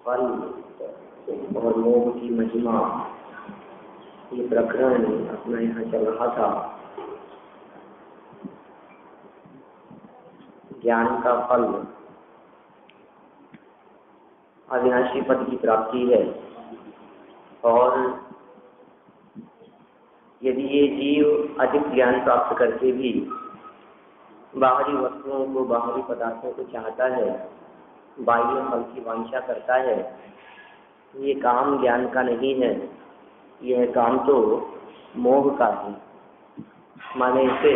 फल और मोह की महिमा, ये प्रकरण अपना यहाँ चल रहा था। ज्ञान का फल अविनाशी पद की प्राप्ति है, और यदि ये जीव अधिक ज्ञान प्राप्त करके भी बाहरी वस्तुओं को, बाहरी पदार्थों को चाहता है, बाह्य फल की वांछा करता है, ये काम ज्ञान का नहीं है, यह काम तो मोह का है। माने इसे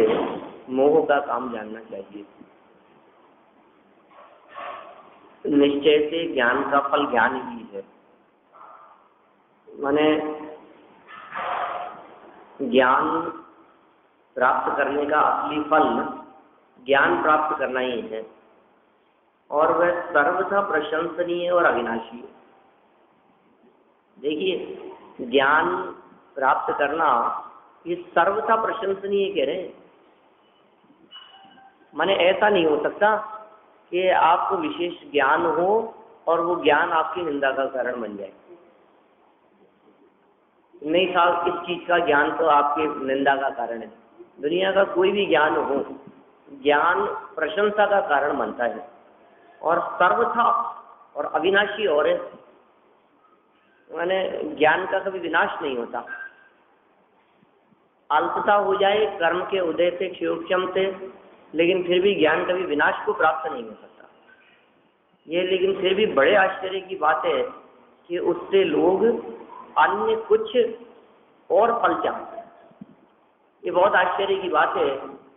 मोह का काम जानना चाहिए। निश्चय से ज्ञान का फल ज्ञान ही है। माने ज्ञान प्राप्त करने का असली फल ज्ञान प्राप्त करना ही है, और वह सर्वथा प्रशंसनीय और अविनाशी है। देखिए, ज्ञान प्राप्त करना ये सर्वथा प्रशंसनीय कह रहे हैं। माने ऐसा नहीं हो सकता कि आपको विशेष ज्ञान हो और वो ज्ञान आपकी निंदा का कारण बन जाए। नहीं साहब, इस चीज का ज्ञान तो आपके निंदा का कारण है। दुनिया का कोई भी ज्ञान हो, ज्ञान प्रशंसा का कारण बनता है, और सर्वथा और अविनाशी और है। माने ज्ञान का कभी विनाश नहीं होता। अल्पता हो जाए कर्म के उदय से, क्षयोक्षम से, लेकिन फिर भी ज्ञान कभी विनाश को प्राप्त नहीं हो सकता। ये लेकिन फिर भी बड़े आश्चर्य की बात है कि उससे लोग अन्य कुछ और फल चाहते हैं। ये बहुत आश्चर्य की बात है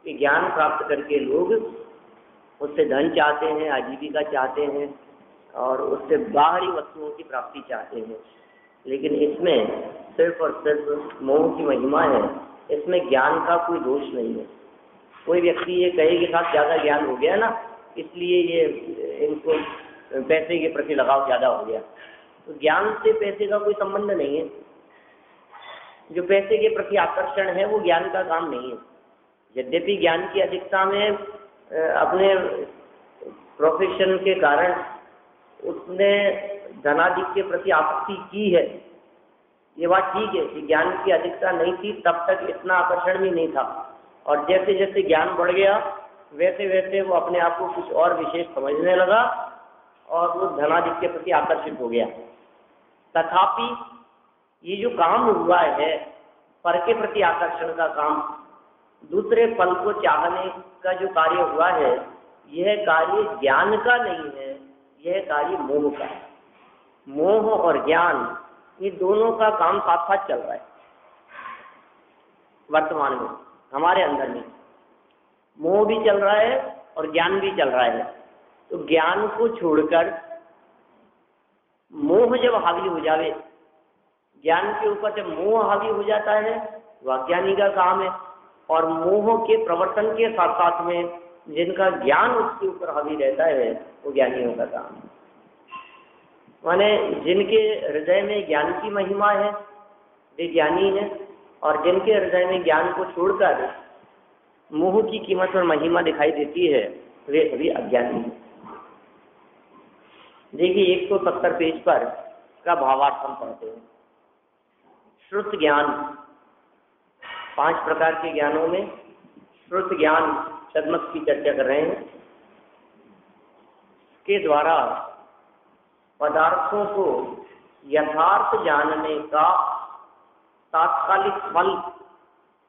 कि ज्ञान प्राप्त करके लोग उससे धन चाहते हैं, आजीविका चाहते हैं, और उससे बाहरी वस्तुओं की प्राप्ति चाहते हैं। लेकिन इसमें सिर्फ और सिर्फ मोह की महिमा है। इसमें ज्ञान का कोई दोष नहीं है। कोई व्यक्ति ये कहे कि साथ ज़्यादा ज्ञान हो गया ना, इसलिए ये इनको पैसे के प्रति लगाव ज़्यादा हो गया। तो ज्ञान से पैसे का कोई संबंध नहीं है। जो पैसे के प्रति आकर्षण है वो ज्ञान का काम नहीं है। यद्यपि ज्ञान की अधिकता में अपने प्रोफेशन के कारण उसने धनाधिक के प्रति आसक्ति की है, ये बात ठीक है कि ज्ञान की अधिकता नहीं थी तब तक इतना आकर्षण भी नहीं था, और जैसे जैसे ज्ञान बढ़ गया वैसे वैसे वो अपने आप को कुछ और विशेष समझने लगा और वो धनाधिक के प्रति आकर्षित हो गया। तथापि ये जो काम हुआ है, पर के प्रति आकर्षण का काम, दूसरे फल को चाहने का जो कार्य हुआ है, यह कार्य ज्ञान का नहीं है, यह कार्य मोह का है। मोह और ज्ञान ये दोनों का काम साथ साथ चल रहा है वर्तमान में हमारे अंदर में। मोह भी चल रहा है और ज्ञान भी चल रहा है। तो ज्ञान को छोड़कर मोह जब हावी हो जावे, ज्ञान के ऊपर जब मोह हावी हो जाता है, वह अज्ञानी का काम है। और मोह के प्रवर्तन के साथ साथ में जिनका ज्ञान उसके ऊपर हावी रहता है, वो ज्ञानियों का काम है। माने जिनके हृदय में ज्ञान की महिमा है वे ज्ञानी हैं, और जिनके हृदय में ज्ञान को छोड़कर मोह की कीमत और महिमा दिखाई देती है, वे सभी अज्ञानी हैं। देखिए 170 पेज पर का भावार्थ हम पढ़ते हैं। श्रुत ज्ञान, 5 प्रकार के ज्ञानों में श्रुत ज्ञान छद्मक की चर्चा कर रहे हैं। के द्वारा पदार्थों को यथार्थ जानने का तात्कालिक फल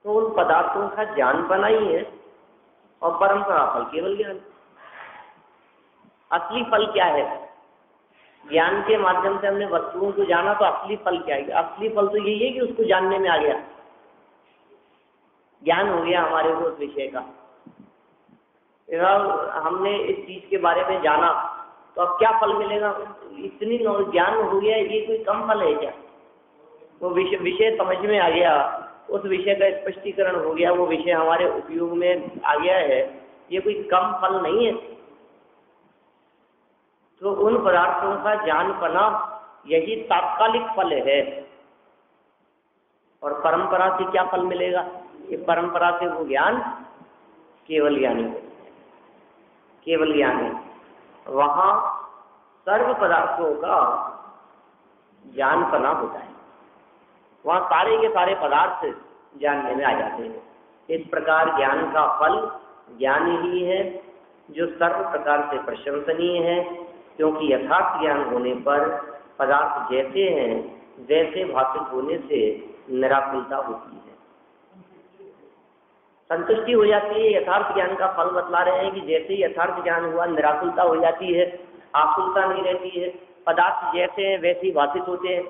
तो उन पदार्थों का ज्ञान बना ही है, और परंपरा फल केवल ज्ञान। असली फल क्या है? ज्ञान के माध्यम से हमने वस्तुओं को जाना, तो असली फल क्या है? असली फल तो यही है कि उसको जानने में आ गया, ज्ञान हो गया हमारे को उस विषय का। हमने इस चीज के बारे में जाना, तो अब क्या फल मिलेगा? इतनी ज्ञान हो गया, ये कोई कम फल है क्या? वो विषय समझ में आ गया, उस विषय का स्पष्टीकरण हो गया, वो विषय हमारे उपयोग में आ गया है, ये कोई कम फल नहीं है। तो उन पदार्थों का जान पाना यही तात्कालिक फल है। और परंपरा से क्या फल मिलेगा? कि परंपरा से वो ज्ञान केवल ज्ञानी, केवल ज्ञानी, वहाँ सर्व पदार्थों का ज्ञान पाना होता है, वहाँ सारे के सारे पदार्थ जानने में आ जाते हैं। इस प्रकार ज्ञान का फल ज्ञान ही है, जो सर्व प्रकार से प्रशंसनीय है, क्योंकि यथार्थ ज्ञान होने पर पदार्थ जैसे हैं वैसे भाषित होने से निराकुलता होती है, संतुष्टि हो जाती है। यथार्थ ज्ञान का फल बतला रहे हैं कि जैसे ही यथार्थ ज्ञान हुआ निराकुलता हो जाती है, आकुलता नहीं रहती है, पदार्थ जैसे हैं वैसे ही भाषित होते हैं।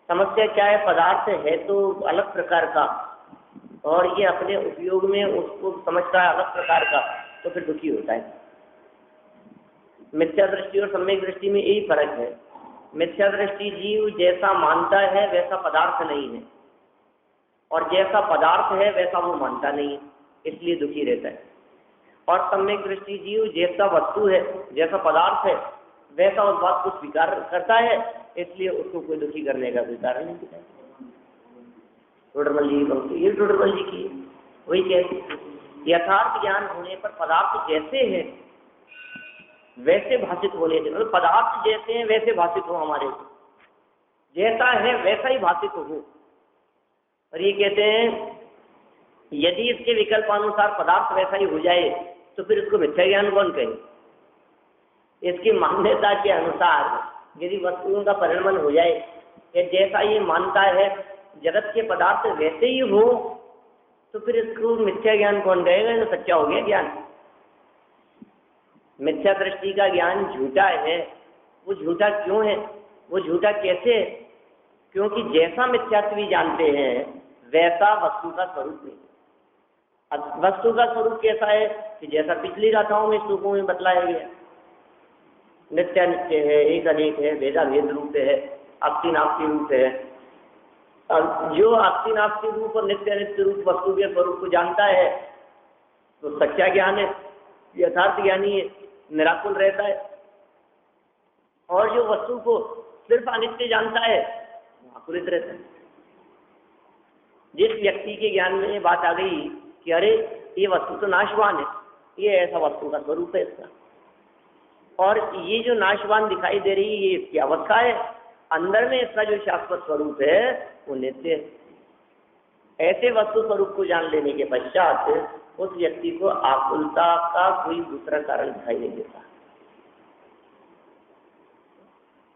समस्या क्या है? पदार्थ है तो अलग प्रकार का और ये अपने उपयोग में उसको समझता है अलग प्रकार का, तो फिर दुखी होता है। मिथ्या दृष्टि और सम्यक दृष्टि में यही फर्क है। मिथ्या दृष्टि जीव जैसा मानता है वैसा पदार्थ नहीं है, और जैसा पदार्थ है वैसा वो मानता नहीं है, इसलिए दुखी रहता है। और सम्यक दृष्टि जीव जैसा वस्तु है, जैसा पदार्थ है, वैसा उस बात को स्वीकार करता है, इसलिए उसको कोई दुखी करने का कोई कारण नहीं दिखाई। टोडरमल जी की पंक्ति, ये टोडरमल जी की वही कहते, यथार्थ ज्ञान होने पर पदार्थ जैसे हैं वैसे भाषित होने से, मतलब पदार्थ जैसे हैं वैसे भाषित हो, हमारे जैसा है वैसा ही भाषित हो। और ये कहते हैं यदि इसके विकल्पानुसार पदार्थ वैसा ही हो जाए तो फिर इसको मिथ्या ज्ञान कौन कहे? इसकी मान्यता के अनुसार यदि वस्तुओं का परिणमन हो जाए या जैसा ये मानता है जगत के पदार्थ वैसे ही हो, तो फिर इसको मिथ्या ज्ञान कौन कहेगा? ये तो सच्चा हो गया ज्ञान। मिथ्या दृष्टि का ज्ञान झूठा है। वो झूठा क्यों है? वो झूठा कैसे है? क्योंकि जैसा मिथ्यात्वी जानते हैं वैसा वस्तु का स्वरूप नहीं। अब वस्तु का स्वरूप कैसा है? कि जैसा पिछली गाथाओं में श्लोकों में बतलाया गया, नित्य नित्य है, एक अनेक है, भेदा भेद रूप है, आपसी नापसी रूप है। अब जो आपसी नापसी रूप और नित्य नित्य रूप वस्तु के स्वरूप को जानता है तो सच्चा ज्ञान है, यथार्थ ज्ञानी है, निराकुल रहता है। और जो वस्तु को सिर्फ अनित्य जानता है आकुलित रहता है। जिस व्यक्ति के ज्ञान में ये बात आ गई कि अरे ये वस्तु तो नाशवान है, ये ऐसा वस्तु का स्वरूप है इसका, और ये जो नाशवान दिखाई दे रही है ये इसकी अवस्था है, अंदर में इसका जो शाश्वत स्वरूप है वो नित्य है। ऐसे वस्तु स्वरूप को जान लेने के पश्चात उस व्यक्ति को आकुलता का कोई दूसरा कारण दिखाई नहीं देता।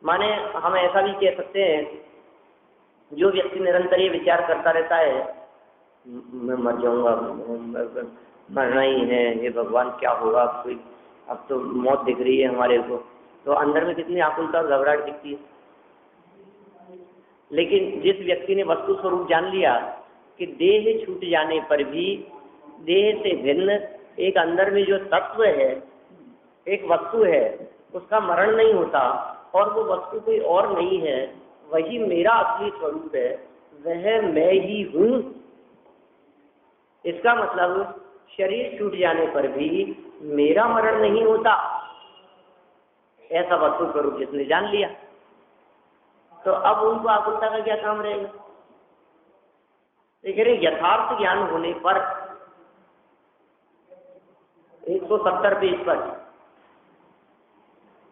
माने हम ऐसा भी कह सकते हैं, जो व्यक्ति निरंतर ये विचार करता रहता है मैं मर जाऊंगा, मरना ही है, ये भगवान क्या होगा, कोई अब तो मौत दिख रही है हमारे को, तो अंदर में कितनी आकुलता और घबराहट दिखती है। लेकिन जिस व्यक्ति ने वस्तु स्वरूप जान लिया कि देह छूट जाने पर भी देह से भिन्न एक अंदर में जो तत्व है, एक वस्तु है, उसका मरण नहीं होता और वो वस्तु कोई और नहीं है, वही मेरा असली स्वरूप है, वह मैं ही हूँ। इसका मतलब शरीर छूट जाने पर भी मेरा मरण नहीं होता, ऐसा वस्तु स्वरूप जिसने जान लिया, तो अब उनको आकुलता का क्या काम रहेगा? देखिए यथार्थ ज्ञान होने पर 170 पेज पर,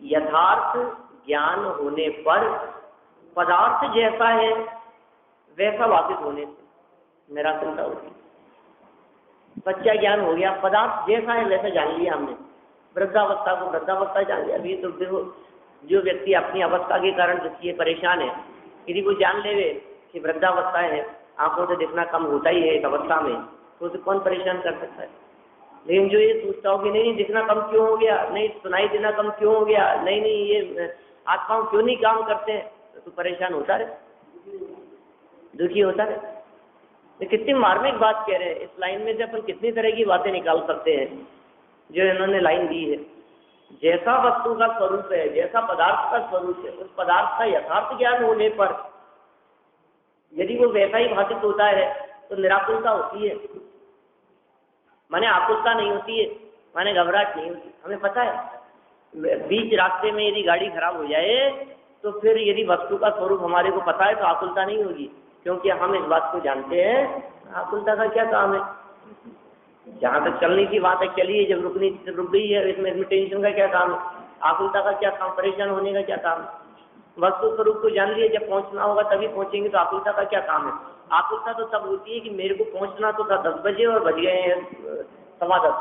यथार्थ ज्ञान होने पर पदार्थ जैसा है वैसा भाषित होने से निराकुलता होती है। सच्चा ज्ञान हो गया, पदार्थ जैसा है वैसा जान लिया हमने, वृद्धावस्था को वृद्धावस्था जान लिया। अभी तो देखो जो व्यक्ति अपनी अवस्था के कारण दुखी है, परेशान है, यदि वो जान लेवे कि वृद्धावस्था है, आंखों से दिखना कम होता ही है एक अवस्था में, तो उसे कौन परेशान कर सकता है? लेकिन जो ये सोचता हो कि नहीं दिखना कम क्यों हो गया, नहीं सुनाई देना कम क्यों हो गया, नहीं ये हाथ पांव क्यों नहीं काम करते हैं, तो परेशान होता रहे, दुखी होता रहे। तो कितनी मार्मिक बात कह रहे हैं। इस लाइन में से अपन कितनी तरह की बातें निकाल सकते हैं जो इन्होंने लाइन दी है। जैसा वस्तु का स्वरूप है, जैसा पदार्थ का स्वरूप है, उस पदार्थ का यथार्थ ज्ञान होने पर यदि वो वैसा ही भाषित होता है तो निराकुलता होती है, माने आकुलता नहीं होती है, माने घबराहट नहीं होती। हमें पता है बीच रास्ते में यदि गाड़ी खराब हो जाए तो फिर यदि वस्तु का स्वरूप हमारे को पता है तो आकुलता नहीं होगी, क्योंकि हम इस बात को जानते हैं आकुलता का क्या काम है। जहाँ तक चलने की बात है चलिए, जब रुकनी जब रुक गई है, इसमें टेंशन का क्या काम है, आकुलता का क्या काम, परेशान होने का क्या काम है। वस्तु स्वरूप को जान लिए, जब पहुंचना होगा तभी पहुंचेंगे, तो आकुलता का क्या काम है। आकुलता तो तब होती है कि मेरे को पहुंचना तो था 10 बजे और बज गए हैं 10:15,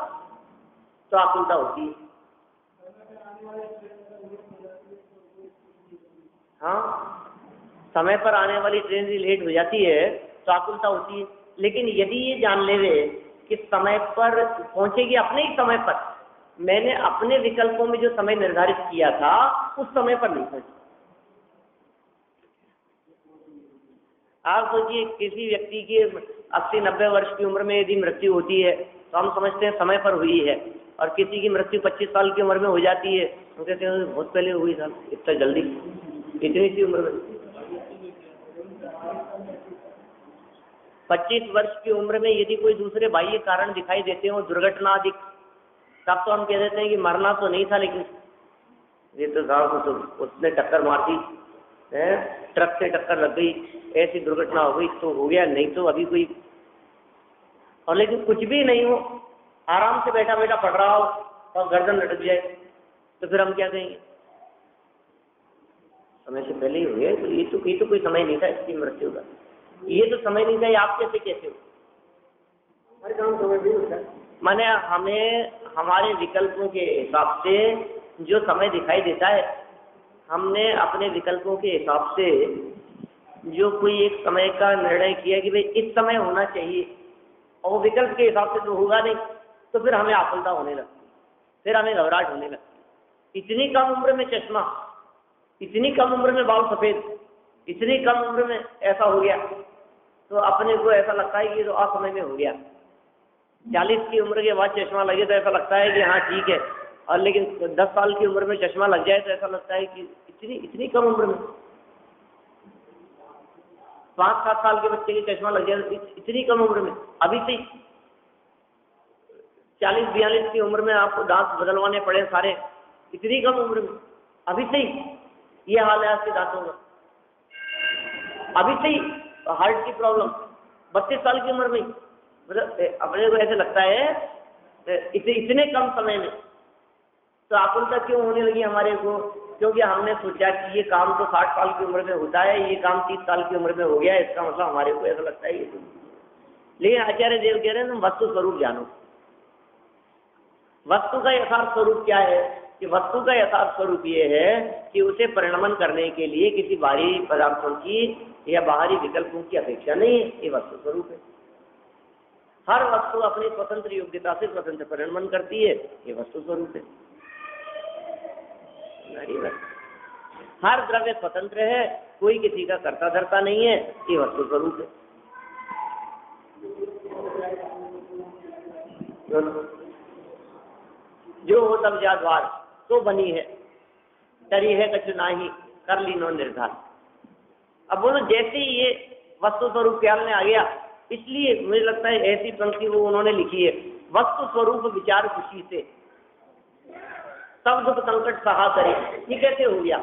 तो आकुलता होती है। हाँ, समय पर आने वाली ट्रेन भी लेट हो जाती है तो आकुलता होती है। लेकिन यदि ये जान लेवे कि समय पर पहुंचेगी अपने ही समय पर, मैंने अपने विकल्पों में जो समय निर्धारित किया था उस समय पर नहीं पहुंची। आप सोचिए किसी व्यक्ति की 80-90 वर्ष की उम्र में यदि मृत्यु होती है तो हम समझते हैं समय पर हुई है, और किसी की मृत्यु 25 साल की उम्र में हो जाती है तो कहते हैं बहुत पहले हुई था, इतना जल्दी, इतनी सी उम्र में। 25 वर्ष की उम्र में यदि कोई दूसरे बाह्य कारण दिखाई देते हो, दुर्घटना आदि, तब तो हम कह देते हैं कि मरना तो नहीं था, लेकिन ये तो साहब तो उसने टक्कर मार दी है, ट्रक से टक्कर लग गई, ऐसी दुर्घटना हो गई तो हो गया, नहीं तो अभी कोई। और लेकिन कुछ भी नहीं हो, आराम से बैठा बैठा पढ़ रहा हो और गर्दन लटक जाए तो फिर हम क्या कहेंगे, समय से पहले ही हो गया, तो ये तो कोई समय नहीं था इसकी मृत्यु का, ये तो समय नहीं था, ये आप कैसे हो। हर काम समय भी होता है, माने हमें हमारे विकल्पों के हिसाब से जो समय दिखाई देता है, हमने अपने विकल्पों के हिसाब से जो कोई एक समय का निर्णय किया कि भाई इस समय होना चाहिए, और वो विकल्प के हिसाब से तो होगा नहीं, तो फिर हमें आकुलता होने लगती, फिर हमें घबराहट होने लगती। इतनी कम उम्र में चश्मा, इतनी कम उम्र में बाल सफेद, इतनी कम उम्र में ऐसा हो गया, तो अपने को ऐसा लगता है कि ये तो असमय में हो गया। 40 की उम्र के बाद चश्मा लगे तो ऐसा लगता है कि हाँ ठीक है, और लेकिन 10 साल की उम्र में चश्मा लग जाए तो ऐसा लगता है कि इतनी कम उम्र में, 5-7 साल के बच्चे की चश्मा लग जाए तो इतनी कम उम्र में, अभी से 40-42 की उम्र में आपको दांत बदलवाने पड़े सारे, इतनी कम उम्र में, अभी से ही ये हाल है आपके दांतों का, अभी से ही हार्ट की प्रॉब्लम 32 साल की उम्र में, मतलब अपने को ऐसे लगता है इतने कम समय में। तो आकुलता क्यों होने लगी हमारे को, क्योंकि हमने सोचा कि ये काम तो 60 साल की उम्र में होता है, ये काम 30 साल की उम्र में हो गया, इसका मतलब हमारे को ऐसा लगता है ये तो। लेकिन आचार्य देव कह रहे हैं तुम वस्तु स्वरूप जानो। वस्तु का यथार्थ स्वरूप क्या है, कि वस्तु का यथार्थ स्वरूप ये है कि उसे परिणमन करने के लिए किसी बाहरी पदार्थों की या बाहरी विकल्पों की अपेक्षा नहीं है, ये वस्तु स्वरूप है। हर वस्तु अपनी स्वतंत्र योग्यता से स्वतंत्र परिणमन करती है, ये वस्तु स्वरूप है। हर द्रव्य स्वतंत्र है, कोई किसी का कर्ता धर्ता नहीं है, ये वस्तु स्वरूप है। जो हो तब जा द्वार तो बनी है, डरी है कछु नाही कर ली नो निर्धार। अब बोलो जैसे ही ये वस्तु स्वरूप ख्याल में आ गया, इसलिए मुझे लगता है ऐसी पंक्ति वो उन्होंने लिखी है, वस्तु स्वरूप विचार खुशी से सब दुख संकट सहा करे। ये कैसे हो गया,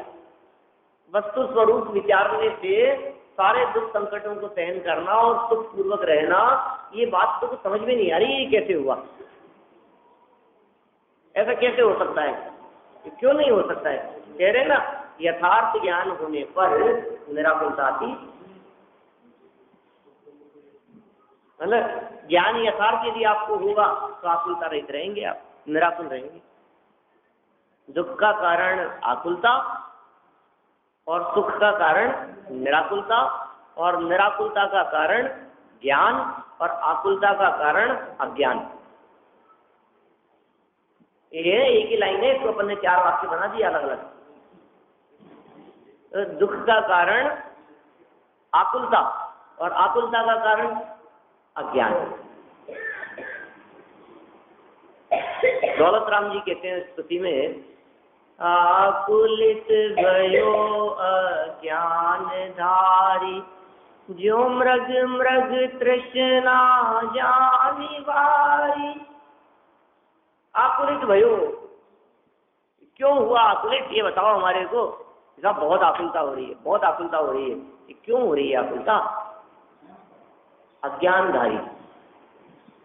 वस्तु स्वरूप विचारने से सारे दुख संकटों को सहन करना और सुख पूर्वक रहना, ये बात तो समझ में नहीं आ रही, ये कैसे हुआ, ऐसा कैसे हो सकता है, क्यों नहीं हो सकता है। कह रहे ना यथार्थ ज्ञान होने पर निराकुलता आती है ना। ज्ञान यथार्थ यदि आपको होगा तो आकुलता रहित रहेंगे, आप निराकुल रहेंगे। दुख का कारण आकुलता और सुख का कारण निराकुलता, और निराकुलता का कारण ज्ञान और आकुलता का कारण अज्ञान। ये एक ही लाइन है, इसको अपन ने 4 वाक्य बना दिए अलग अलग। तो दुख का कारण आकुलता और आकुलता का कारण अज्ञान। दौलत राम जी कहते हैं स्तुति में, आकुलित भयो अज्ञान धारी जो मृग मृग तृष्णा जानी बारी। आकुलित भयो, क्यों हुआ आकुलित, ये बताओ हमारे को। साहब बहुत आकुलता हो रही है, बहुत आकुलता हो रही है। ये क्यों हो रही है आकुलता? अज्ञानधारी,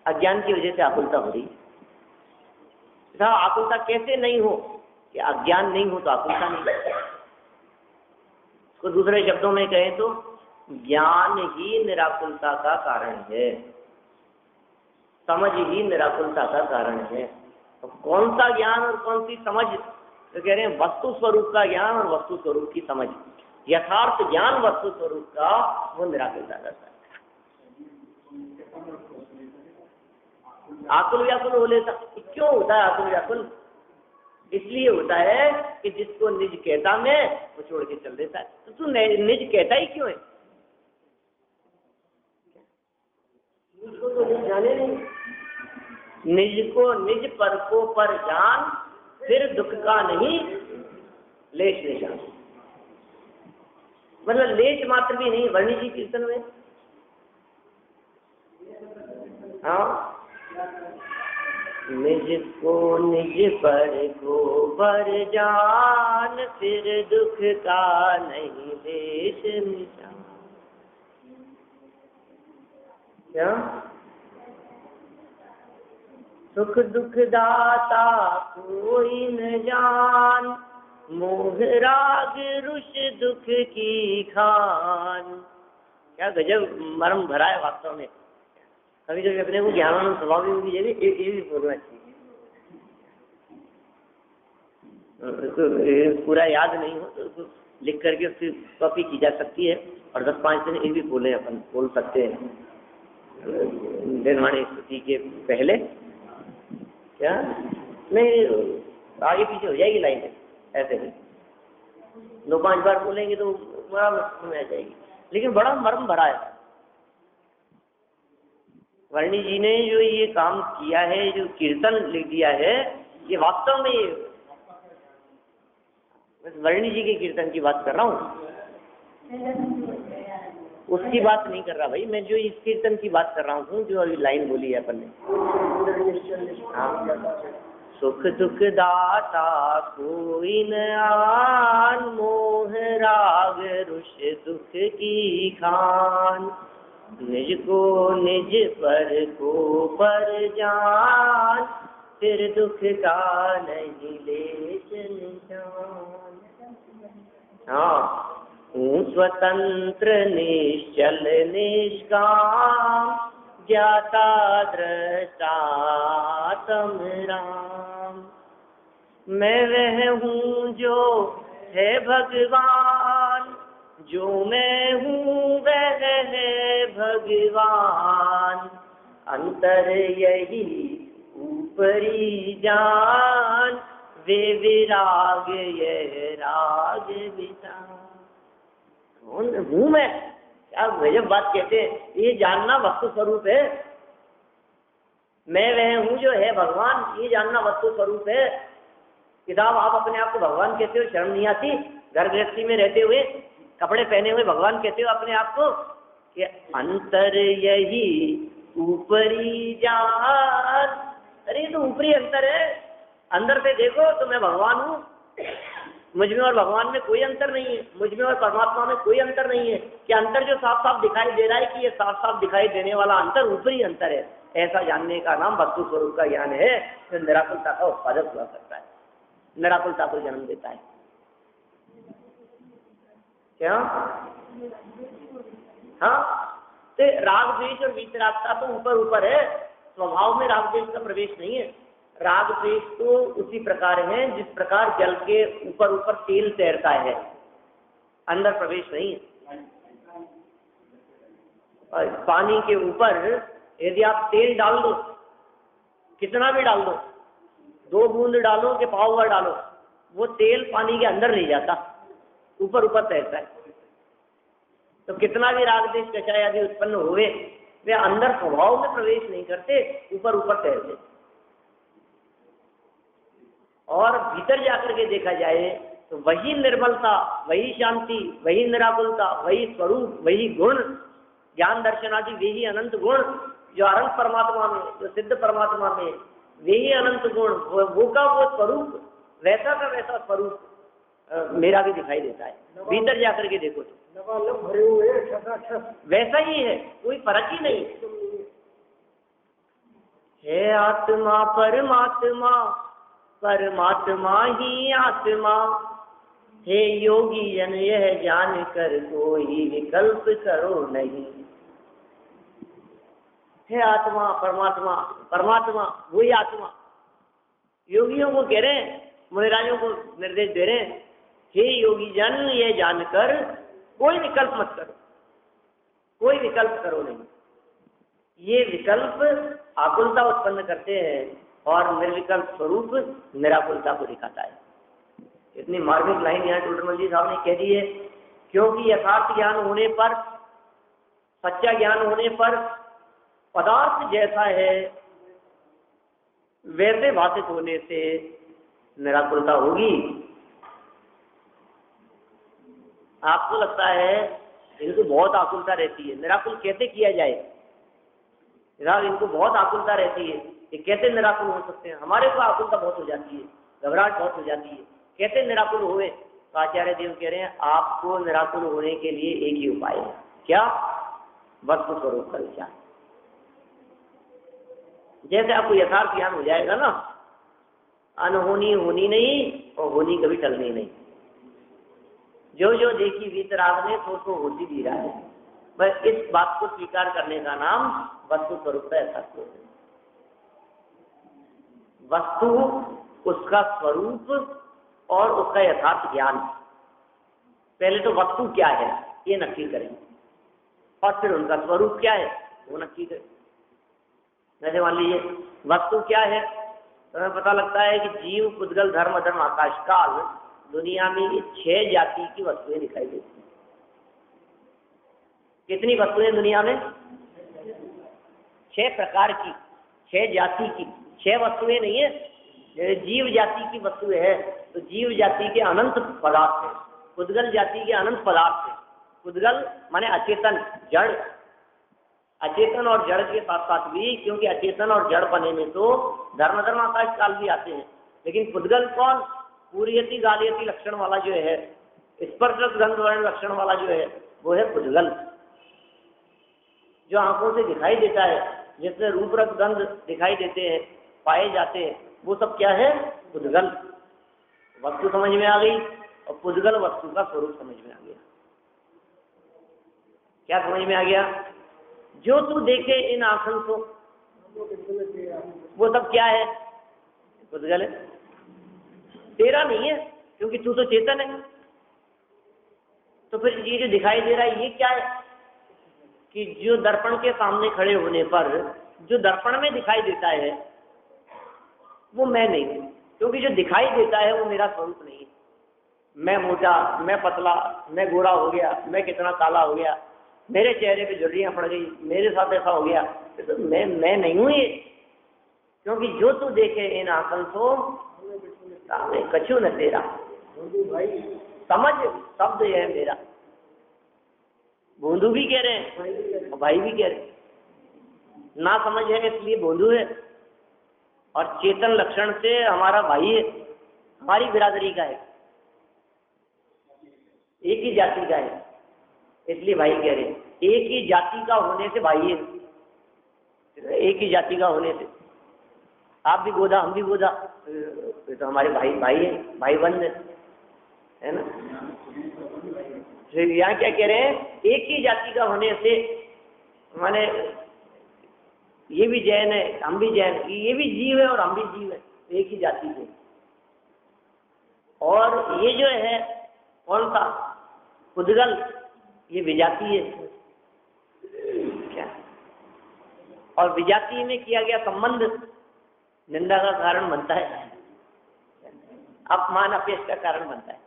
अज्ञान की वजह से आकुलता हो रही है। साहब आकुलता कैसे नहीं हो? कि अज्ञान नहीं हो तो आकुलता नहीं। इसको दूसरे शब्दों में कहें तो ज्ञान ही निराकुलता का कारण है, समझ ही निराकुलता का कारण है। तो कौन सा ज्ञान और कौन सी समझ? तो कह रहे हैं वस्तु स्वरूप का ज्ञान और वस्तु स्वरूप की समझ, यथार्थ ज्ञान वस्तु स्वरूप का, वो निराकुलता करता है। आकुल व्याकुल हो लेता। क्यों होता है आकुल व्याकुल? इसलिए होता है कि जिसको निज कहता में वो छोड़ के चल देता है। तो तू निज कहता ही क्यों है? मुझको तो निज जाने नहीं। निज को निज पर को पर जान, फिर दुख का नहीं लेश निशान। मतलब लेश मात्र भी नहीं। वर्णी जी कीर्तन में, हाँ, निज को निज पर को पर जान, फिर दुख का नहीं लेश निशान। क्या? सुख दुख दाता कोई न जान, मोह राग रुष दुख की खान। क्या गजब मर्म भरा है वास्तव में। कभी कभी अपने को ज्ञानानंद स्वभाव भी ये भी बोलना चाहिए। पूरा याद नहीं हो तो लिख करके उसकी कॉपी की जा सकती है, और 10-5 दिन ये भी बोले, अपन बोल सकते हैं निर्वाणी स्तुति के पहले। क्या नहीं, आगे पीछे हो जाएगी लाइन, ऐसे ही 2-5 बार बोलेंगे तो बड़ा मुश्किल में आ जाएगी, लेकिन बड़ा मर्म भरा है। वर्णी जी ने जो ये काम किया है, जो कीर्तन लिख दिया है, ये वास्तव में वर्णी जी के कीर्तन की बात कर रहा हूँ, उसकी बात नहीं कर रहा भाई मैं। जो इस कीर्तन की बात कर रहा हूँ, जो अभी लाइन बोली है अपन ने। हाँ, सुख दुख दाता कोई न आन, मोह राग रुष दुख की खान, निज को निज पर को पर जान, फिर दुख का नहीं लेश निशान। हाँ, हूँ स्वतंत्र निश्चल निष्काम, ज्ञाता दृष्टा तम राम। मैं वह हूँ जो है भगवान, जो मैं हूँ वह है भगवान, अंतर यही ऊपरी जान, वे विराग यह राग विधान। कौन हूँ मैं? क्या गजब बात कहते हैं। ये जानना वस्तु स्वरूप है। मैं वह हूँ जो है भगवान, ये जानना वस्तु स्वरूप है। किताब आप अपने आप को भगवान कहते हो, शर्म नहीं आती? घर गृहस्थी में रहते हुए, कपड़े पहने हुए भगवान कहते हो अपने आप को? कि अंतर यही ऊपरी जान। अरे ये तो ऊपरी अंतर है, अंदर से देखो तो मैं भगवान हूँ। मुझ में और भगवान में कोई अंतर नहीं है, मुझ में और परमात्मा में कोई अंतर नहीं है। कि अंतर जो साफ साफ दिखाई दे रहा है, कि ये साफ साफ दिखाई देने वाला अंतर ऊपरी अंतर है। ऐसा जानने का नाम वस्तु स्वरूप का ज्ञान है, जो निराकुलता का उत्पादक हो सकता है, निराकुलता को जन्म देता है। क्या? हाँ, तो राग द्वेष और वीतरागता तो ऊपर ऊपर है, स्वभाव में राग द्वेष का प्रवेश नहीं है। राग द्वेष तो उसी प्रकार है जिस प्रकार जल के ऊपर ऊपर तेल तैरता है, अंदर प्रवेश नहीं है। और पानी के ऊपर यदि आप तेल डाल दो, कितना भी डाल दो, 2 बूंद डालो कि पाव भर डालो, वो तेल पानी के अंदर नहीं जाता, ऊपर ऊपर तैरता है। तो कितना भी राग द्वेष कषाय आदि उत्पन्न हुए, वे अंदर स्वभाव में प्रवेश नहीं करते, ऊपर ऊपर तैरते। और भीतर जाकर के देखा जाए तो वही निर्मलता, वही शांति, वही निराकुलता, वही स्वरूप, वही गुण, ज्ञान दर्शन आदि वे ही अनंत गुण जो अनंत परमात्मा में, जो सिद्ध परमात्मा में, वे ही अनंत गुण, वो का वो स्वरूप वैसा का वैसा स्वरूप मेरा भी दिखाई देता है, भीतर जाकर के देखो तो भरे हुए क्षसाक्षस वैसा ही है, कोई फर्क ही नहीं। है आत्मा परमात्मा, परमात्मा ही आत्मा, हे योगी जन यह जान कर कोई विकल्प करो नहीं। है आत्मा परमात्मा, परमात्मा वही आत्मा। योगियों को कह रहे हैं, मुनिराजों को निर्देश दे रहे हैं, हे योगी जन ये जानकर कोई विकल्प मत करो, कोई विकल्प करो नहीं। ये विकल्प आकुलता उत्पन्न करते हैं और निर्विकल्प स्वरूप निराकुलता को दिखाता है। इतनी मार्मिक लाइन यहाँ टोडरमल जी साहब ने कह दी है, क्योंकि यथार्थ ज्ञान होने पर, सच्चा ज्ञान होने पर पदार्थ जैसा है वैसे भाषित होने से निराकुलता होगी। आपको लगता है इनको बहुत आकुलता रहती है, निराकुल कैसे किया जाए? इनको बहुत आकुलता रहती है, ये कैसे निराकुल हो सकते हैं? हमारे को आकुलता बहुत हो जाती है, घबराहट बहुत हो जाती है, कैसे निराकुल हुए? तो आचार्य देव कह रहे हैं आपको निराकुल होने के लिए एक ही उपाय है। क्या? वस्तु स्वरूप का विचार। जैसे आपको यथार्थ ज्ञान हो जाएगा ना, अनहोनी होनी नहीं और होनी कभी टलनी नहीं। जो जो देखी वीतराग ने तो होती भी रहा है। बस इस बात को स्वीकार करने का नाम वस्तु स्वरूप का यथार्थ है। वस्तु, उसका स्वरूप और उसका यथार्थ ज्ञान। पहले तो वस्तु क्या है ये नक्की करें और फिर उनका स्वरूप क्या है वो नक्की करें। जैसे मान लीजिए वस्तु क्या है, तो हमें पता लगता है कि जीव, पुद्गल, धर्म, अधर्म, आकाश, काल, दुनिया में ये 6 जाति की वस्तुएं दिखाई देती हैं। कितनी वस्तुएं दुनिया में? 6 प्रकार की, 6 जाति की। 6 वस्तुएं नहीं है। जैसे जीव जाति की वस्तु है तो जीव जाति के अनंत पदार्थ है, पुद्गल जाति के अनंत पदार्थ है। पुद्गल माने अचेतन, जड़। अचेतन और जड़ के साथ साथ भी, क्योंकि अचेतन और जड़ बने में तो धर्म, धर्म, आकाश, काल भी आते हैं, लेकिन पुद्गल कौन? पूर्यति गालियति लक्षण वाला जो है, स्पर्श गंध वर्ण लक्षण वाला जो है, वो है पुद्गल। जो आंखों से दिखाई देता है, जिसमें रूप रस गंध दिखाई देते हैं, पाए जाते हैं, वो सब क्या है? पुद्गल। वस्तु समझ में आ गई और पुद्गल वस्तु का स्वरूप समझ में आ गया। क्या समझ में आ गया? जो तू देखे इन आंखों को, वो सब क्या है? पुद्गल है, तेरा नहीं है, क्योंकि तू तो चेतन है। तो फिर ये जो दिखाई दे रहा है ये क्या है? कि जो दर्पण के सामने खड़े होने पर जो दर्पण में दिखाई देता है वो मैं नहीं हूं, क्योंकि जो दिखाई देता है वो मेरा स्वरूप नहीं है। मैं मोटा, मैं पतला, मैं गोरा हो गया, मैं कितना काला हो गया, मेरे चेहरे पे झुर्रियां पड़ गई, मेरे साथ ऐसा हो गया, तो मैं नहीं हूं ये। क्योंकि जो तू देखे इन आंखों को कछु न तेरा, समझ शब्द है मेरा। बोंधू भी कह रहे हैं और भाई भी कह रहे हैं, ना समझ है इसलिए बोंधू है, और चेतन लक्षण से हमारा भाई है, हमारी बिरादरी का है, एक ही जाति का है, इसलिए भाई कह रहे हैं। एक ही जाति का होने से भाई है, एक ही जाति का होने से आप भी गोदा हम भी गोदा, तो हमारे भाई भाई है, भाई बंद है ना। तो यहाँ क्या कह रहे हैं? एक ही जाति का होने से, माने ये भी जैन है हम भी जैन, ये भी जीव है और हम भी जीव है, एक ही जाति के। और ये जो है कौन सा? पुद्गल, ये विजाति है क्या? और विजाति में किया गया संबंध निंदा का कारण बनता है, अपमान अपेश का कारण बनता है।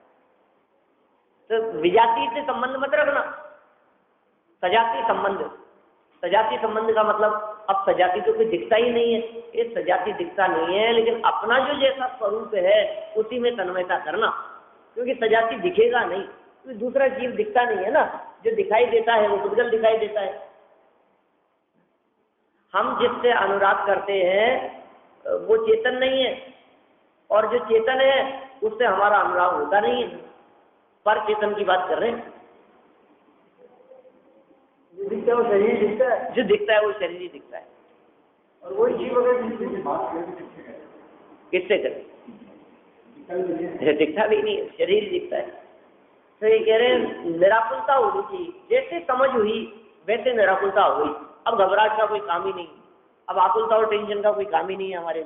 तो विजाति से संबंध मत रखना, सजाति संबंध। सजाति संबंध का मतलब अब सजाति तो कोई दिखता ही नहीं है, ये सजाति दिखता नहीं है, लेकिन अपना जो जैसा स्वरूप है उसी में तन्मयता करना, क्योंकि सजाति दिखेगा नहीं, तो दूसरा जीव दिखता नहीं है ना, जो दिखाई देता है वो पुद्गल दिखाई देता है। हम जिससे अनुराग करते हैं वो चेतन नहीं है, और जो चेतन है उससे हमारा अनुराग होता नहीं है। पर चेतन की बात कर रहे हैं। जो दिखता है वो शरीर दिखता है, जो दिखता है वो शरीर ही दिखता है। और वही जीव अगर किससे करें? दिखता भी नहीं है, शरीर दिखता है। तो ये कह रहे हैं निराकुलता होनी चाहिए। जैसे समझ हुई वैसे निराकुलता हुई। अब घबराहट का कोई काम ही नहीं, अब आकुलता और टेंशन का कोई काम ही नहीं है हमारे।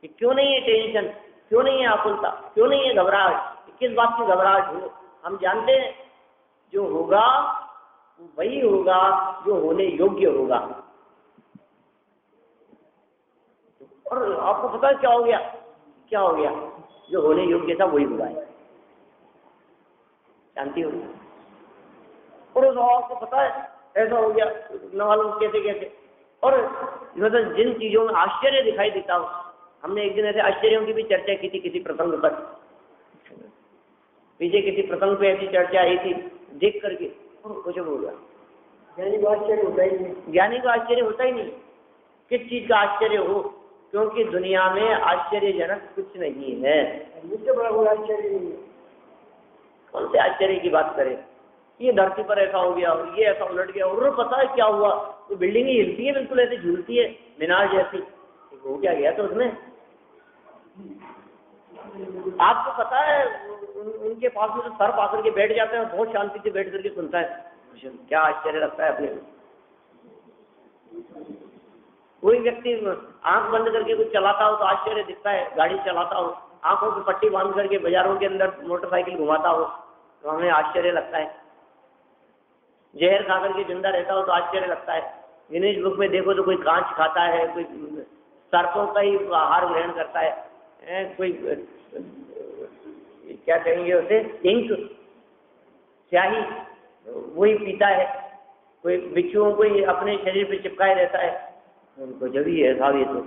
कि क्यों नहीं है टेंशन, क्यों नहीं है आकुलता, क्यों नहीं है घबराहट, किस बात की घबराहट हो? हम जानते हैं जो होगा वही होगा जो होने योग्य होगा। और आपको पता है क्या हो गया? क्या हो गया? जो होने योग्य था वही हुआ है। शांति हो गई। और आपको पता है ऐसा हो गया, न मालूम कैसे कैसे। और मतलब जिन चीजों में आश्चर्य दिखाई देता हो, हमने एक दिन ऐसे आश्चर्यों की भी चर्चा की थी किसी प्रसंग पर। पीछे किसी प्रसंग पे ऐसी चर्चा आई थी, देख करके कुछ हो गया। ज्ञानी को आश्चर्य होता ही नहीं। ज्ञानी को आश्चर्य होता ही नहीं। किस चीज का आश्चर्य हो? क्योंकि दुनिया में आश्चर्यजनक कुछ नहीं है। मुझसे बड़ा कोई आश्चर्य नहीं है। कौन से आश्चर्य की बात करें? ये धरती पर ऐसा हो गया, ये ऐसा उलट गया, और पता है क्या हुआ? तो बिल्डिंग ही हिलती है, बिल्कुल ऐसे झूलती है मीनार जैसी। हो क्या गया तो उसमें? आपको पता है उनके पास में तो सर पाकर के बैठ जाते हैं, बहुत शांति से बैठ करके सुनता है। क्या आश्चर्य लगता है अपने को। कोई व्यक्ति आंख बंद करके कुछ चलाता हो तो आश्चर्य दिखता है, गाड़ी चलाता हो, आंखों की पट्टी बांध करके बाजारों के अंदर मोटरसाइकिल घुमाता हो तो हमें आश्चर्य लगता है। जहर खा करके जिंदा रहता हो तो आश्चर्य लगता है। गिनीज बुक में देखो तो कोई कांच खाता है, कोई सर्पों का ही आहार ग्रहण करता है, कोई क्या कहेंगे उसे, इंक स्याही वही पीता है, कोई बिच्छुओं को ही अपने शरीर पे चिपकाए रहता है। उनको जब ही है साहब, ये तो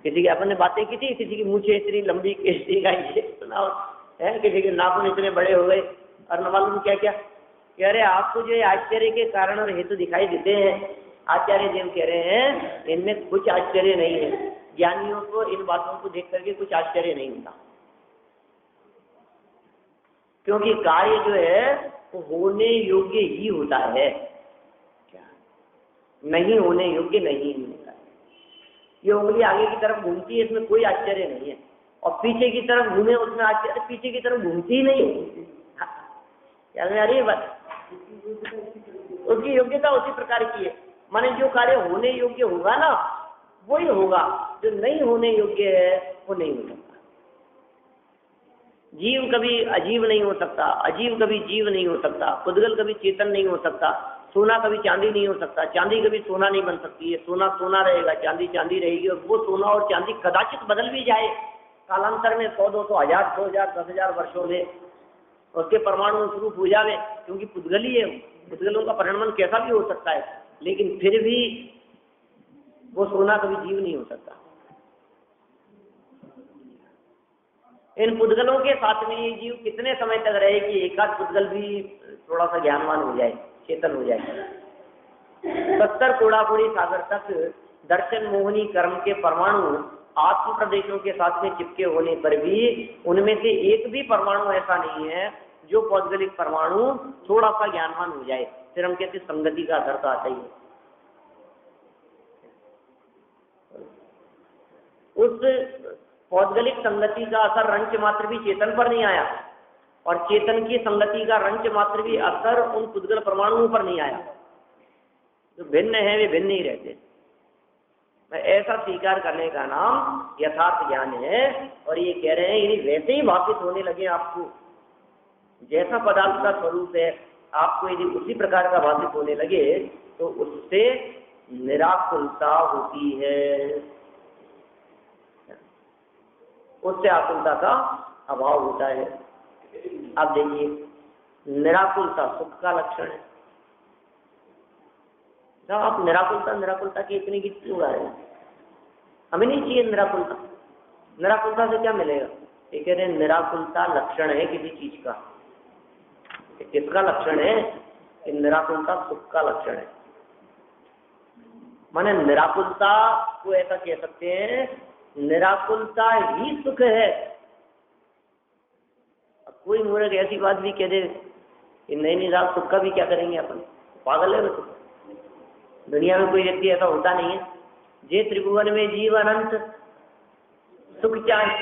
किसी की अपने बातें की थी, किसी की मूछें इतनी लंबी, किसी का ये सुना है, किसी के नाखून इतने बड़े हो गए और न मालूम क्या क्या। कह रहे आपको जो आश्चर्य के कारण और हेतु दिखाई देते हैं, आचार्य देव कह रहे हैं इनमें कुछ आश्चर्य नहीं है। ज्ञानियों को इन बातों को देख करके कुछ आश्चर्य नहीं होता, क्योंकि कार्य जो है वो होने योग्य ही होता है, क्या नहीं होने योग्य नहीं होता है। ये उंगली आगे की तरफ घूमती है, इसमें कोई आश्चर्य नहीं है, और पीछे की तरफ घूमे उसमें आश्चर्य, पीछे की तरफ घूमती ही नहीं है। क्या अरे बात, उसकी योग्यता उसी प्रकार की है। माने जो कार्य होने योग्य होगा ना वही होगा, जो नहीं होने योग्य है वो नहीं हो सकता। जीव कभी अजीव नहीं हो सकता, अजीव कभी जीव नहीं हो सकता, पुद्गल कभी चेतन नहीं हो सकता, सोना कभी चांदी नहीं हो सकता, चांदी कभी सोना नहीं बन सकती है, सोना सोना रहेगा, चांदी चांदी रहेगी। और वो सोना और चांदी कदाचित बदल भी जाए कालांतर में, 100, 200, 1000, 2000, 10,000 वर्षों में उसके परमाणु स्वरूप हो जावे, क्योंकि पुद्गल ही है। पुद्गलों का परिणमन कैसा भी हो सकता है, लेकिन फिर भी वो सोना कभी जीव नहीं हो सकता। इन पुद्गलों के साथ में ये जीव कितने समय तक रहे कि एक आध पुद्गल भी थोड़ा सा ज्ञानवान हो जाए, चेतन हो जाए। 70 कोड़ाकोड़ी सागर तक दर्शन मोहनी कर्म के परमाणु आत्म प्रदेशों के साथ में चिपके होने पर भी उनमें से एक भी परमाणु ऐसा नहीं है जो पौद्गलिक परमाणु थोड़ा सा ज्ञानवान हो जाए। फिर हम कहते संगति का असर तो आता ही है। उस पौद्गलिक संगति का असर रंच मात्र भी चेतन पर नहीं आया, और चेतन की संगति का रंच मात्र भी असर उन पुद्गल परमाणुओं पर नहीं आया। जो भिन्न है वे भिन्न ही रहते। ऐसा स्वीकार करने का नाम यथार्थ ज्ञान है। और ये कह रहे हैं यदि वैसे ही भाषित होने लगे आपको, जैसा पदार्थ का स्वरूप है आपको यदि उसी प्रकार का भाषित होने लगे तो उससे निराकुलता होती है, उससे आकुलता का अभाव होता है। अब देखिए, निराकुलता सुख का लक्षण है। आप निराकुलता की इतनी गीत क्यों गा रहे हैं? हमें नहीं चाहिए निराकुलता। निराकुलता से क्या मिलेगा? ये कह रहे हैं निराकुलता लक्षण है किसी चीज का। किसका लक्षण है? कि निराकुलता सुख का लक्षण है। माने निराकुलता को ऐसा कह सकते हैं, निराकुलता ही सुख है कोई मूर्ख ऐसी बात भी कह दे कि नहीं साहब सुख का भी क्या करेंगे अपन, पागल है वो। दुनिया में कोई व्यक्ति ऐसा होता नहीं है। जे त्रिभुवन में जीव अनंत सुख चाहे,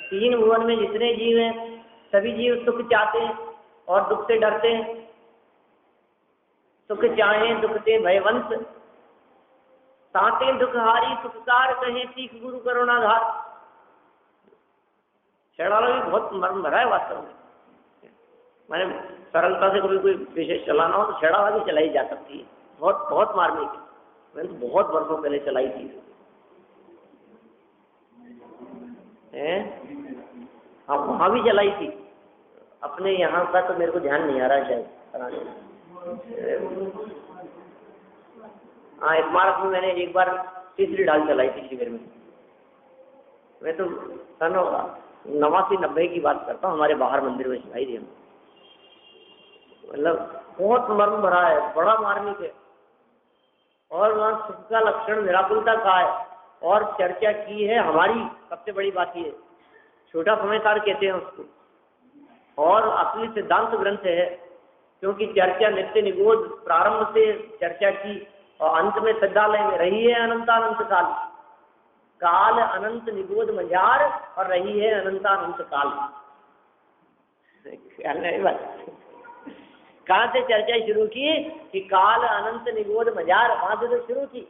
3 भुवन में जितने जीव हैं सभी जीव सुख चाहते हैं और दुख से डरते हैं। सुख चाहे दुख से भयवंत, साते दुखहारी सुखकार कहे सीख गुरु करुणाधार। छेड़ाला भी बहुत मर्म भरा है वास्तव में। मैंने सरलता से कभी कोई विशेष चलाना हो तो छेड़ाला भी चलाई जा सकती है, बहुत बहुत मार्मिक है। मैंने तो बहुत वर्षों पहले चलाई थी। हाँ वहां भी चलाई थी, अपने यहाँ का तो मेरे को ध्यान नहीं आ रहा है शायद कराने। हाँ स्मारक में मैंने एक बार तीसरी डाल चलाई थी शिविर में। मैं तो सन 89-90 की बात करता हूँ, हमारे बाहर मंदिर में चलाई थी हम। मतलब बहुत मर्म भरा है, बड़ा मार्मिक है। और वहाँ सुख का लक्षण निराकुलता का है और चर्चा की है हमारी। सबसे बड़ी बात ये छोटा समयसार कहते हैं उसको, और असली सिद्धांत ग्रंथ है, क्योंकि चर्चा नित्य निगोद प्रारंभ से चर्चा की और अंत में सिद्धालय में रही है अनंतानंत काल। काल अनंत निगोद मजार और रही है अनंतानंत काल। ख्याल नहीं बात। कहाँ से चर्चा शुरू की कि काल अनंत निगोद मजार, वहां से तो शुरू की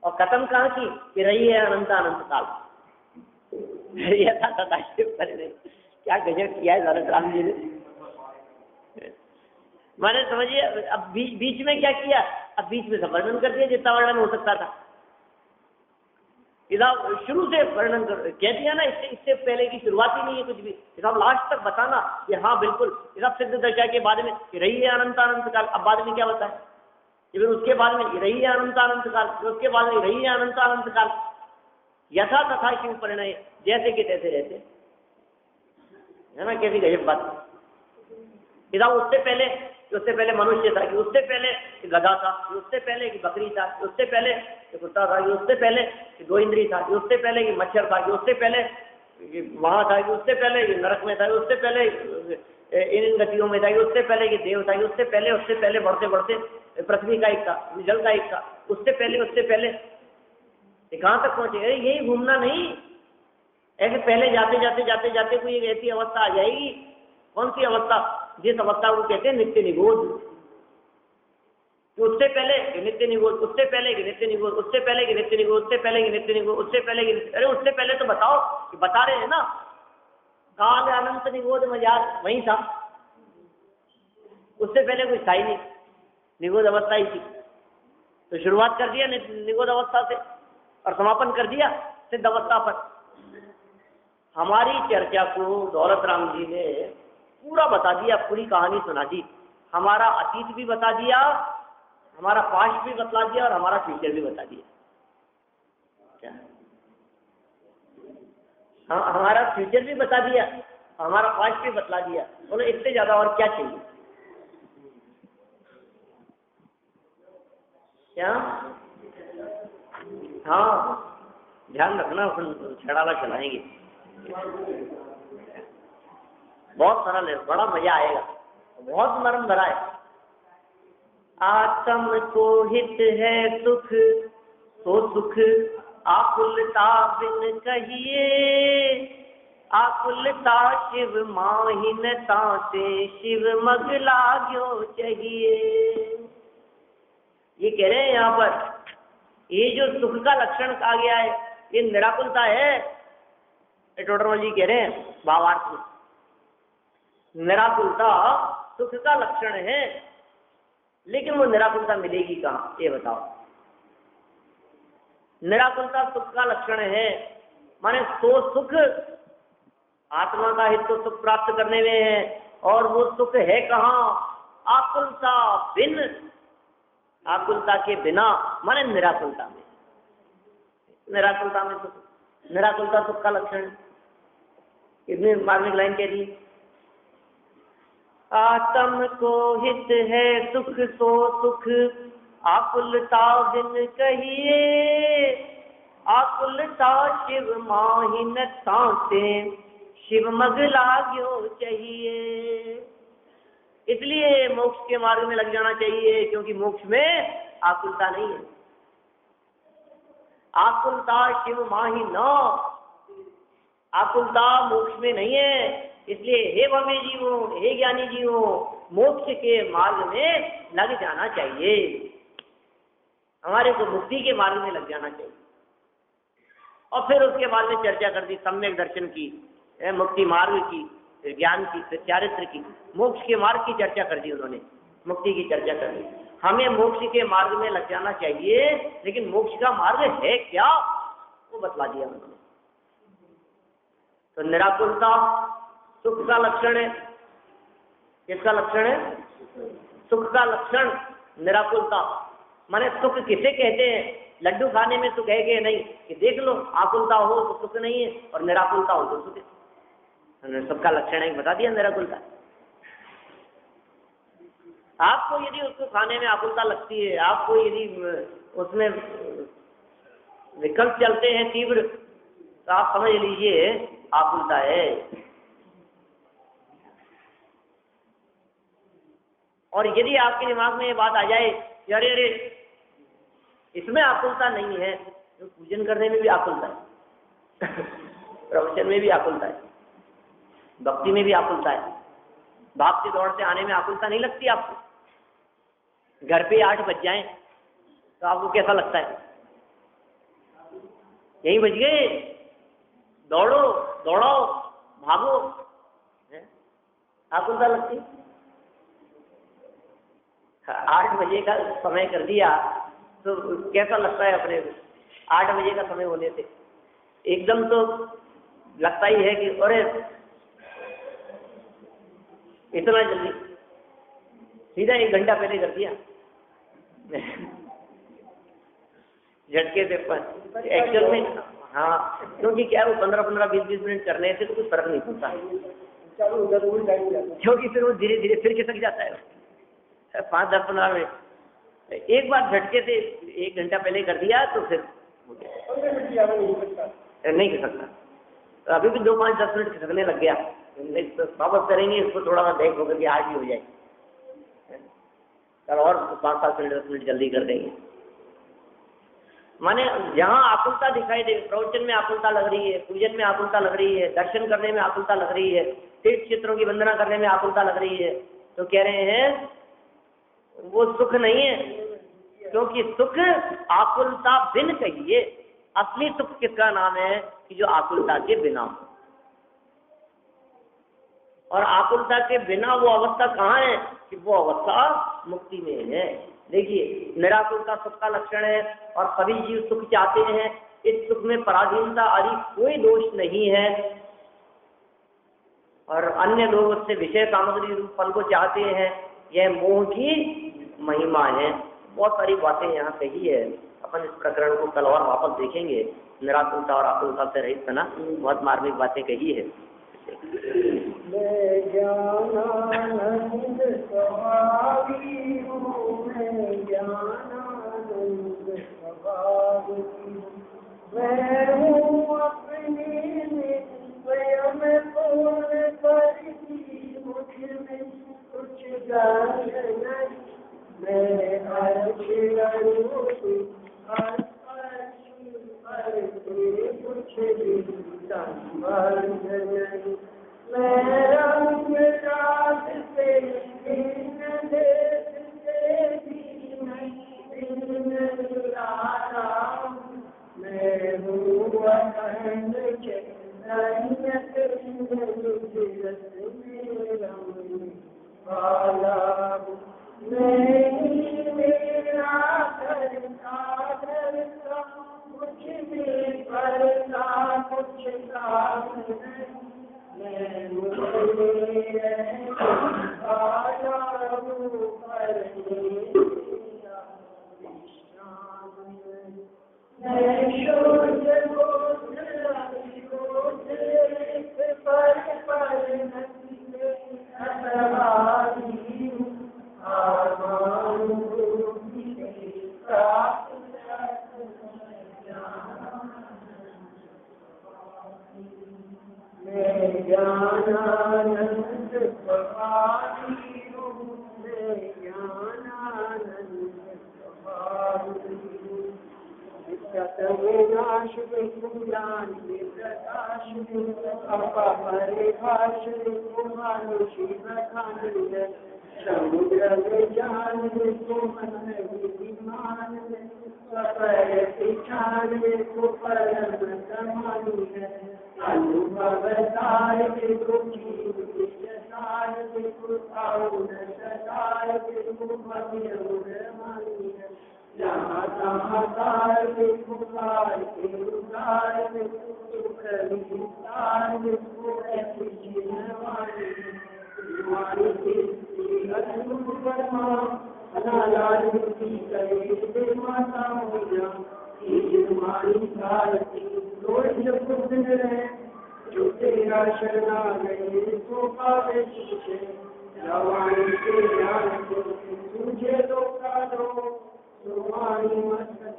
और खत्म कहाँ की कि रही है अनंतानंत काल। क्या गजब किया है दौलत राम जी ने। मैंने समझिए अब बीच में क्या किया, अब बीच में सब वर्णन कर दिया जितना वर्णन हो सकता था। इधर शुरू से वर्णन कर कह दिया ना, इससे पहले की शुरुआत ही नहीं है कुछ भी। इधर लास्ट तक बताना कि हाँ बिल्कुल इधर सिद्ध दशा के बाद में रही है अनंतानंत काल। अब बाद में क्या बताए, फिर उसके बाद में रही है अनंतानंत काल, फिर उसके बाद में रही है अनंतानंत काल। यथा तथा शिव परिणय, जैसे कि तैसे रहते है ना। कैसी गजब बात। इधर उससे पहले मनुष्य था, कि उससे पहले कि गधा था, कि उससे पहले कि बकरी था, कि उससे पहले कि कुत्ता था, कि उससे पहले कि 2 इंद्री था, कि उससे पहले कि मच्छर था, कि उससे पहले कि वहां था, कि उससे पहले कि नरक में था, कि उससे पहले इन गतियों में था, कि उससे पहले कि देव था, कि उससे पहले बढ़ते बढ़ते पृथ्वी का एक था, जल का एक था, उससे पहले कहाँ तक पहुंचे। यही घूमना नहीं, ऐसे पहले जाते कोई एक ऐसी अवस्था आ जाएगी। कौन सी अवस्था, जिस अवस्था को कहते हैं नित्य निगोध। उससे पहले कि नित्य निगोध, उससे पहले कि नित्य निगोध, उससे पहले कि नित्य निगोध, उससे पहले कि नित्य निगोध, उससे पहले कि अरे उससे पहले तो बताओ कि बता रहे हैं ना। काल अनंत निगोध मजार वही था, उससे पहले कुछ था ही नहीं, निगोध अवस्था ही थी। तो शुरुआत कर दिया निगोध अवस्था से और समापन कर दिया सिद्ध अवस्था पर। हमारी चर्चा को दौलत राम जी ने पूरा बता दिया, पूरी कहानी सुना दी। हमारा अतीत भी बता दिया, हमारा पास्ट भी बतला दिया और हमारा फ्यूचर भी बता दिया। क्या हाँ, हमारा फ्यूचर भी बता दिया, हमारा पास्ट भी बतला दिया। बोलो इससे ज्यादा और क्या चाहिए। क्या हाँ ध्यान रखना, छड़ाला चलाएंगे। बहुत सरल है, बड़ा मजा आएगा, बहुत नरम भरा है। आत्म को हित है सुख तो सुख आकुलता बिन कहिए, आकुलता शिव माहिनता से शिव मग लाग्यो चाहिए। ये कह रहे हैं यहाँ पर, ये जो सुख का लक्षण कहा गया है ये निराकुलता है। टोडरमल जी कह रहे हैं भावार्थ में, निराकुलता सुख का लक्षण है, लेकिन वो निराकुलता मिलेगी कहाँ, ये बताओ। निराकुलता सुख का लक्षण है, माने तो सुख आत्मा का हित तो सुख प्राप्त करने में है, और वो सुख है कहाँ, आकुलता बिन, आकुलता के बिना, माने निराकुलता में। निराकुलता में सुख, निराकुलता सुख का लक्षण है। इतनी मार्मिक लाइन कह दी, आत्म को हित है सुख तो सुख आकुलता बिन कहिए, आकुलता शिव माहिनता से शिव मग लाग्यो चाहिए। इसलिए मोक्ष के मार्ग में लग जाना चाहिए, क्योंकि मोक्ष में आकुलता नहीं है। आकुलता शिव माही न, आकुलता मोक्ष में नहीं है। इसलिए हे भव्य जीवों, हे ज्ञानी जीवों, मोक्ष के मार्ग में लग जाना चाहिए। हमारे को मुक्ति के मार्ग में लग जाना चाहिए। और फिर उसके बाद में चर्चा कर दी सम्यक दर्शन की, मुक्ति मार्ग की, फिर ज्ञान की, फिर चारित्र की, मोक्ष के मार्ग की चर्चा कर दी उन्होंने, मुक्ति की चर्चा कर दी। हमें मोक्ष के मार्ग में लग जाना चाहिए, लेकिन मोक्ष का मार्ग है क्या वो बतला दिया उन्होंने। तो निराकुलता सुख का लक्षण है। किसका लक्षण है? सुख का लक्षण निराकुलता। माने सुख किसे कहते हैं? लड्डू खाने में सुख है कि नहीं, कि देख लो, आकुलता हो तो सुख नहीं है और निराकुलता हो तो सुख है। सबका लक्षण है, बता दिया निराकुलता। आपको यदि उसको खाने में आकुलता लगती है, आपको यदि उसमें विकल्प चलते हैं तीव्र, तो आप समझ लीजिए आकुलता है। और यदि आपके दिमाग में ये बात आ जाए कि अरे अरे इसमें आकुलता नहीं है, तो पूजन करने में भी आकुलता है प्रवचन में भी आकुलता है, भक्ति में भी आकुलता है, भाग से दौड़ से आने में आकुलता नहीं लगती आपको? घर पे 8 बज जाएं तो आपको कैसा लगता है? यही बज गए, दौड़ो दौड़ाओ भागो, आकुलता लगती है। 8 बजे का समय कर दिया तो कैसा लगता है अपने को? 8 बजे का समय होने से एकदम तो लगता ही है कि अरे इतना जल्दी, सीधा 1 घंटा पहले कर दिया झटके से। पर एक्चुअल में हाँ, क्योंकि क्या वो 15-15, 20-20 मिनट करने से तो कुछ फर्क नहीं पड़ता, क्योंकि फिर वो धीरे धीरे फिर खिसक जाता है 5-10-15 मिनट। एक बार झटके से 1 घंटा पहले कर दिया तो फिर नहीं खिसकता। तो अभी भी 2-5-10 मिनट खिसकने लग गया, तो वापस करेंगे इसको, थोड़ा सा देख होकर के आज भी हो जाए, कल और 5-7 मिनट 10 मिनट जल्दी कर देंगे। माने जहाँ आकुलता दिखाई दे, प्रवचन में आकुलता लग रही है, पूजन में आकुलता लग रही है, दर्शन करने में आकुलता लग रही है, तीर्थ क्षेत्रों की वंदना करने में आकुलता लग रही है, तो कह रहे हैं वो सुख नहीं है, क्योंकि सुख आकुलता बिन कहिए। असली सुख किसका नाम है? कि जो आकुलता के बिना हो। और आकुलता के बिना वो अवस्था कहाँ है? कि वो अवस्था मुक्ति में है। देखिए, निराकुलता सुख का लक्षण है और सभी जीव सुख चाहते हैं। इस सुख में पराधीनता आदि कोई दोष नहीं है, और अन्य लोग उससे विषय सामग्री रूप फल को चाहते हैं। यह मोह की महिमा है। बहुत सारी बातें यहाँ कही है, अपन इस प्रकरण को कल और वापस देखेंगे। निराकुलता और आकुलता से रहित बना, बहुत मार्मिक बातें कही है। ज्ञान समुद्र में जान को मन में विमान पिछान को परम समानी है अनुभव सार को जीव सार को ताउन सार को भव्य मानी है जहाँ तहाँ सार को कार के उदार सुख विस्तार को ऐसी जीववाणी हमारी अनालाल की करे माता मोया हमारी भारती जो तेरा शरणा गए तो पावे तुझे जवानी के ज्ञान को तुझे धोखा दो तुम्हारी मस्तक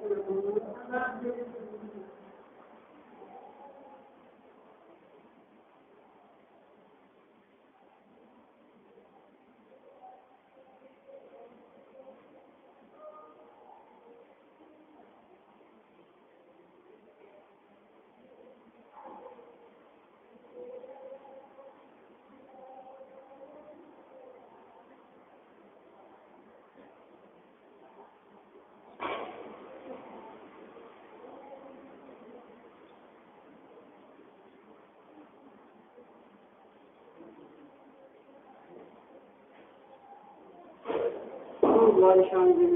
शांति